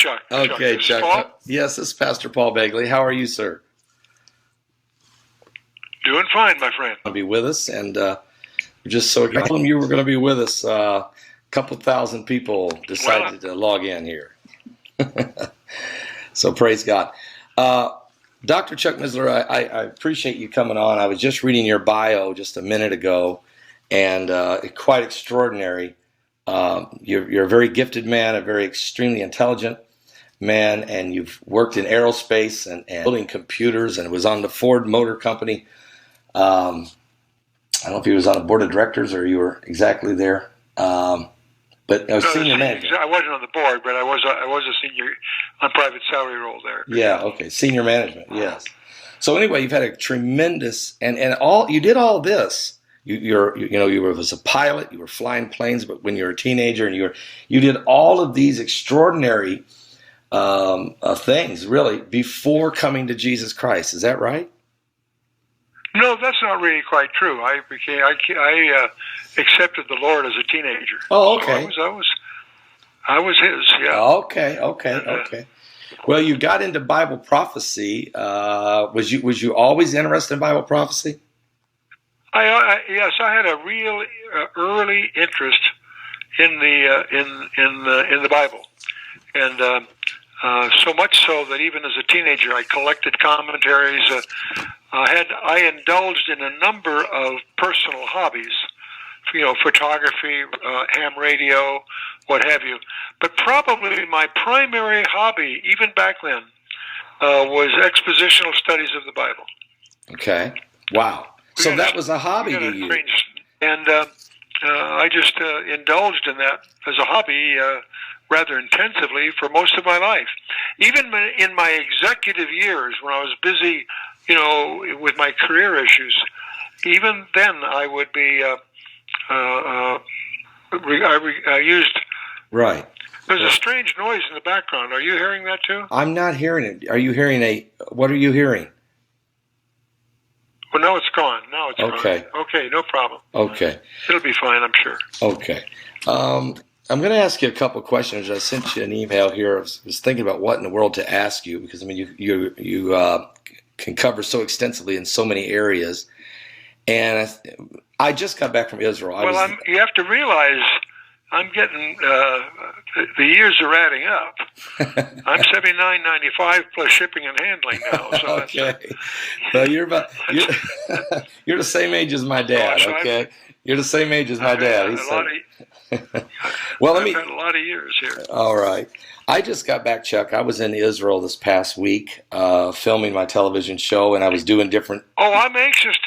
Chuck. Okay, Chuck. Paul? Yes, this is Pastor Paul Begley. How are you, sir? Doing fine, my friend. Be with us, and we're just so excited. I told them you were going to be with us. A couple thousand people decided to log in here. So praise God. Dr. Chuck Missler, I appreciate you coming on. I was just reading your bio just a minute ago, and quite extraordinary. You're a very gifted man, a very extremely intelligent man, and you've worked in aerospace and building computers, and was on the Ford Motor Company. I don't know if you was on the board of directors or you were exactly there, but I was senior manager. I wasn't on the board, but I was a senior on private salary role there. Yeah, okay, senior management, yes. So anyway, you've had a tremendous and all you did all this. You was a pilot. You were flying planes, but when you were a teenager, and you did all of these extraordinary things, really, before coming to Jesus Christ. Is that right? No, that's not really quite true. I accepted the Lord as a teenager. Oh, okay. So I was His. Yeah. Okay. Well, you got into Bible prophecy. Was you always interested in Bible prophecy? Yes, I had a real early interest in the Bible, and so much so that even as a teenager, I collected commentaries. I indulged in a number of personal hobbies, photography, ham radio, what have you. But probably my primary hobby, even back then, was expositional studies of the Bible. Okay. Wow. So that was a hobby to you. And I just indulged in that as a hobby rather intensively for most of my life. Even in my executive years, when I was busy, with my career issues, even then I would be, I used... Right. There's a strange noise in the background. Are you hearing that too? I'm not hearing it. Are you hearing what are you hearing? Well, now it's gone. Okay. Gone. Okay, no problem. Okay. It'll be fine, I'm sure. Okay. I'm going to ask you a couple of questions. I sent you an email here. I was thinking about what in the world to ask you, because, I mean, you can cover so extensively in so many areas. And I just got back from Israel. You have to realize I'm getting, the years are adding up. I'm $79.95 plus shipping and handling now. So okay. So you're the same age as my dad, okay? You're the same age as my dad. I've had a lot of years here. All right. I just got back, Chuck. I was in Israel this past week, filming my television show, and I was doing different... Oh, I'm anxious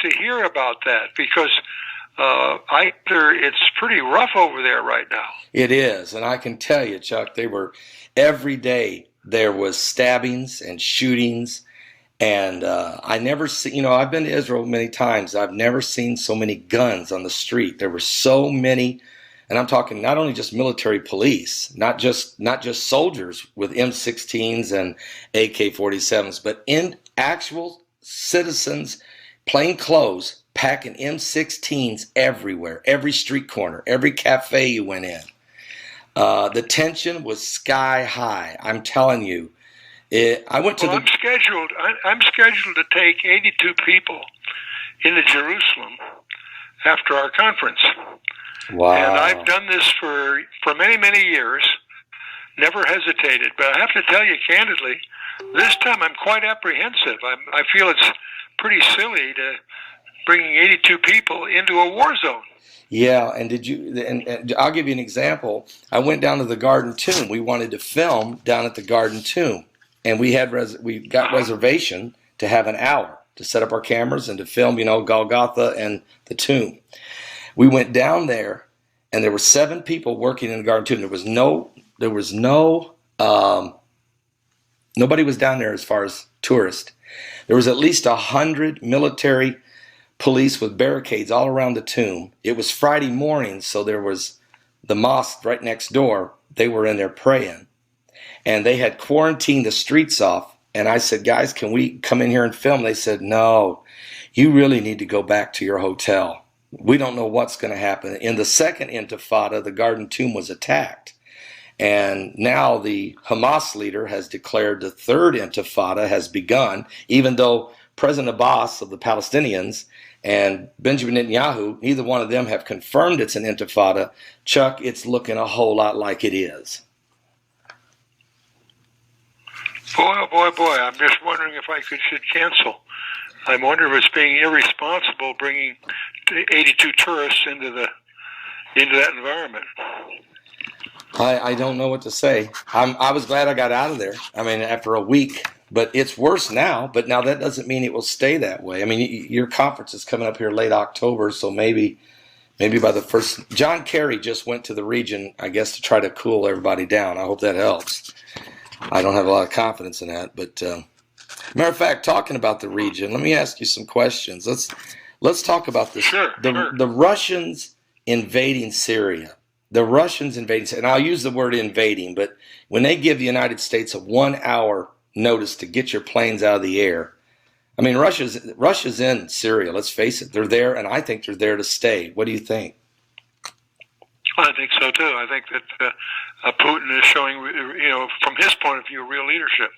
to hear about that, because it's pretty rough over there right now. It is, and I can tell you, Chuck, every day there was stabbings and shootings, and I never see, I've been to Israel many times. I've never seen so many guns on the street. There were so many, and I'm talking not only just military police, not just soldiers with M16s and AK-47s, but in actual citizens, plain clothes, packing M16s everywhere, every street corner, every cafe you went in. The tension was sky high. I'm telling you. I'm scheduled to take 82 people into Jerusalem after our conference. Wow. And I've done this for many, many years, never hesitated. But I have to tell you candidly, this time I'm quite apprehensive. I feel it's pretty silly to bringing 82 people into a war zone. Yeah, and and I'll give you an example. I went down to the Garden Tomb. We wanted to film down at the Garden Tomb, and we got reservation to have an hour to set up our cameras and to film, Golgotha and the tomb. We went down there, and there were 7 people working in the Garden Tomb. Nobody was down there as far as tourists. There was at least 100 military police with barricades all around the tomb. It was Friday morning, so there was the mosque right next door. They were in there praying, and they had quarantined the streets off. And I said, guys, can we come in here and film? They said, no, you really need to go back to your hotel. We don't know what's going to happen. In the second intifada, the Garden Tomb was attacked. And now the Hamas leader has declared the third intifada has begun, even though President Abbas of the Palestinians and Benjamin Netanyahu, neither one of them have confirmed it's an intifada. Chuck, it's looking a whole lot like it is. Boy, oh boy, boy, I'm just wondering if I should cancel. I wonder if it's being irresponsible bringing 82 tourists into that environment. I don't know what to say. I was glad I got out of there. I mean, after a week, but it's worse now. But now that doesn't mean it will stay that way. I mean, your conference is coming up here late October, so maybe by the first. John Kerry just went to the region, I guess, to try to cool everybody down. I hope that helps. I don't have a lot of confidence in that, but matter of fact, talking about the region, let me ask you some questions. Let's talk about this. Sure. The Russians invading Syria. The Russians invading, and I'll use the word invading, but when they give the United States a 1 hour notice to get your planes out of the air, I mean, Russia's in Syria. Let's face it, they're there, and I think they're there to stay. What do you think? I think so too. I think that Putin is showing, from his point of view, real leadership,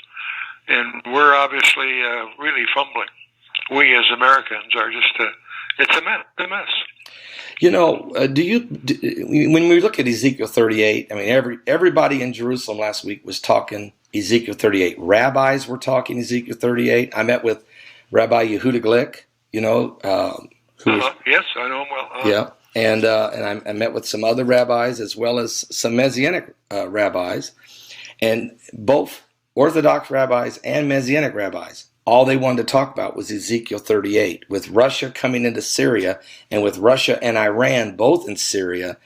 and we're obviously really fumbling. We as Americans are just it's a mess. You know, when we look at Ezekiel 38, I mean, everybody in Jerusalem last week was talking Ezekiel 38. Rabbis were talking Ezekiel 38. I met with Rabbi Yehuda Glick, yes, I know him well. Yeah. And I met with some other rabbis as well as some Messianic rabbis, and both Orthodox rabbis and Messianic rabbis. All they wanted to talk about was Ezekiel 38, with Russia coming into Syria and with Russia and Iran both in Syria.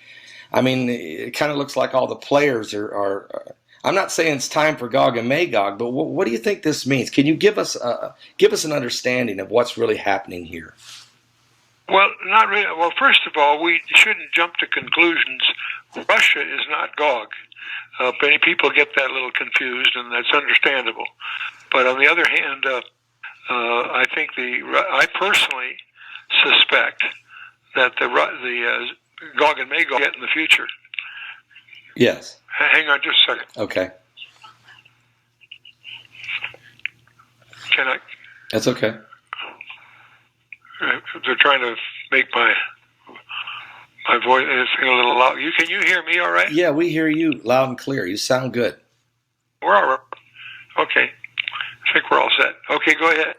I mean, it kind of looks like all the players are I'm not saying it's time for Gog and Magog, but what do you think this means? Can you give us an understanding of what's really happening here? Well, not really. Well, first of all, we shouldn't jump to conclusions. Russia is not Gog. Many people get that a little confused, and that's understandable. But on the other hand, I think I personally suspect that the Gog and Magog get in the future. Yes. Hang on just a second. Okay. Can I? That's okay. They're trying to make my voice a little loud. Can you hear me all right? Yeah, we hear you loud and clear. You sound good. We're all right. Okay. I think we're all set. Okay, go ahead.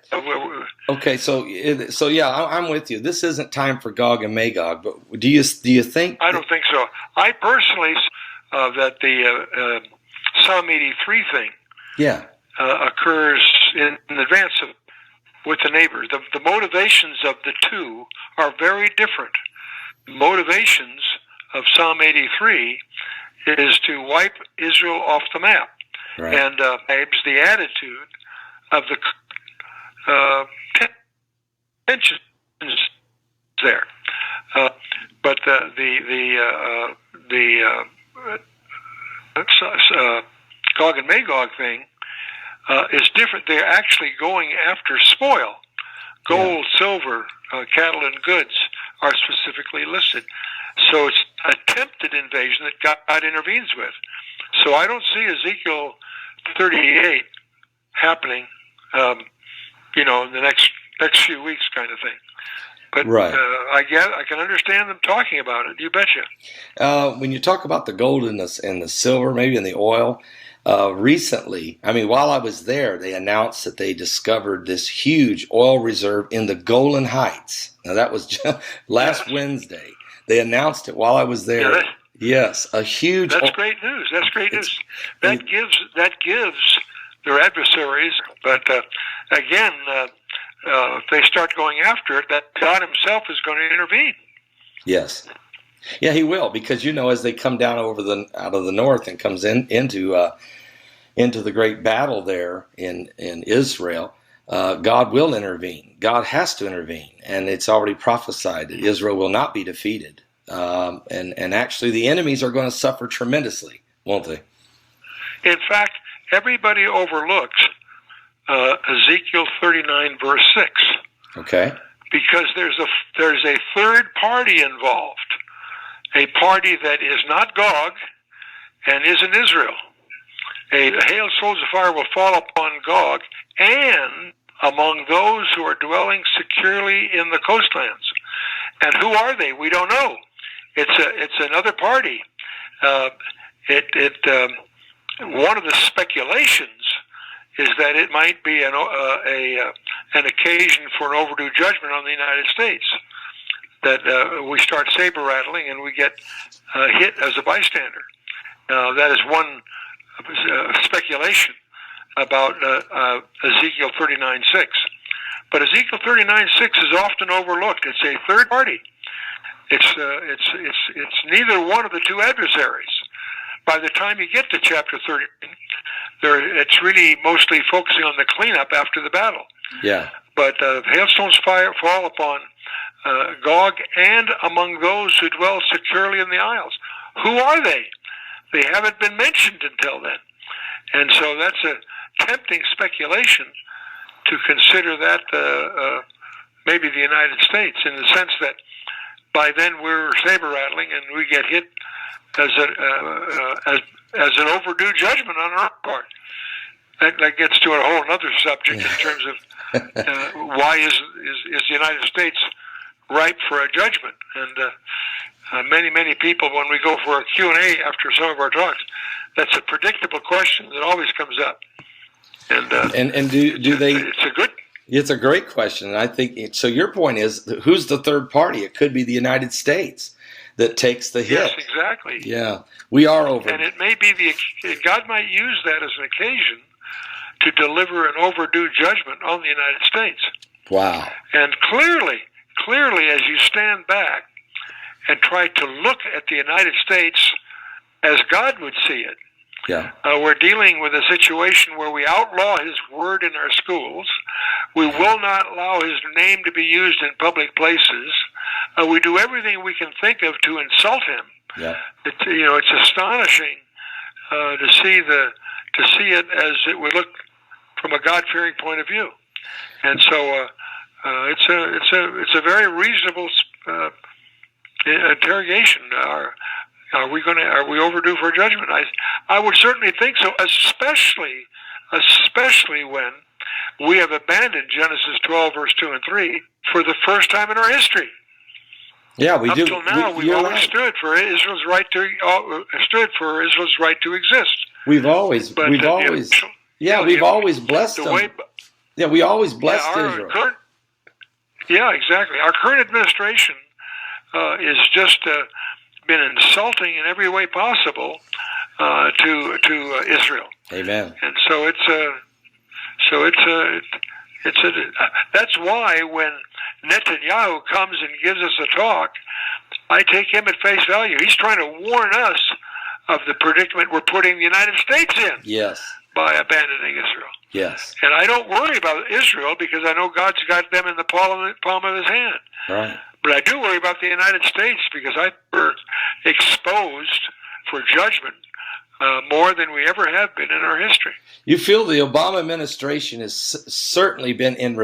Okay, so yeah, I'm with you. This isn't time for Gog and Magog, but do you think? I don't think so. I personally that the Psalm 83 thing, occurs in advance of with the neighbors. The motivations of the two are very different. Motivations of Psalm 83 is to wipe Israel off the map, right. And the attitude of the tensions there. But the Gog and Magog thing is different. They're actually going after spoil. Gold, silver, cattle, and goods are specifically listed. So it's attempted invasion that God intervenes with. So I don't see Ezekiel 38 happening, in the next few weeks kind of thing. But right. I can understand them talking about it. You betcha. When you talk about the gold and the silver, maybe in the oil, recently, while I was there, they announced that they discovered this huge oil reserve in the Golan Heights. Now that was just last Wednesday. They announced it while I was there. Yes, a huge. That's great news. That's great news. That gives their adversaries. But again, if they start going after it, that God Himself is going to intervene. Yes. Yeah, He will, because as they come down out of the north and comes into the great battle there in Israel, God will intervene. God has to intervene, and it's already prophesied that Israel will not be defeated. And actually, the enemies are going to suffer tremendously, won't they? In fact, everybody overlooks Ezekiel 39, verse 6. Okay. Because there's a third party involved. A party that is not Gog and is in Israel. A hail stones of fire will fall upon Gog and among those who are dwelling securely in the coastlands. And who are they? We don't know. It's another party. One of the speculations is that it might be an occasion for an overdue judgment on the United States. That we start saber rattling and we get hit as a bystander. That is one speculation about Ezekiel 39:6. But Ezekiel 39:6 is often overlooked. It's a third party. It's neither one of the two adversaries. By the time you get to chapter 13, it's really mostly focusing on the cleanup after the battle. Yeah. But hailstones fall upon Gog and among those who dwell securely in the isles. Who are they? They haven't been mentioned until then. And so that's a tempting speculation to consider that maybe the United States, in the sense that by then we're saber rattling and we get hit as an overdue judgment on our part. That gets to a whole other subject in terms of why is the United States ripe for a judgment? And many people, when we go for a Q&A after some of our talks, that's a predictable question that always comes up. And do they? It's a good. It's a great question, and I think so. Your point is, who's the third party? It could be the United States that takes the hit. Yes, exactly. Yeah, we are over. And it may be God might use that as an occasion to deliver an overdue judgment on the United States. Wow. And clearly, as you stand back and try to look at the United States as God would see it, yeah, we're dealing with a situation where we outlaw His word in our schools. We will not allow His name to be used in public places. We do everything we can think of to insult Him. Yeah. It's astonishing to see it as it would look from a God-fearing point of view. And so it's a very reasonable interrogation. Are we overdue for judgment? I would certainly think so, especially when we have abandoned Genesis 12 verse 2 and 3 for the first time in our history. Yeah, we do. Up till now, we've always stood for Israel's right to exist. We've always blessed them. We always blessed Israel. Exactly. Our current administration is just been insulting in every way possible to Israel. Amen. And so that's why when Netanyahu comes and gives us a talk, I take him at face value. He's trying to warn us of the predicament we're putting the United States in. Yes. By abandoning Israel. Yes. And I don't worry about Israel because I know God's got them in the palm of His hand. Right. But I do worry about the United States because we're exposed for judgment more than we ever have been in our history. You feel the Obama administration has certainly been in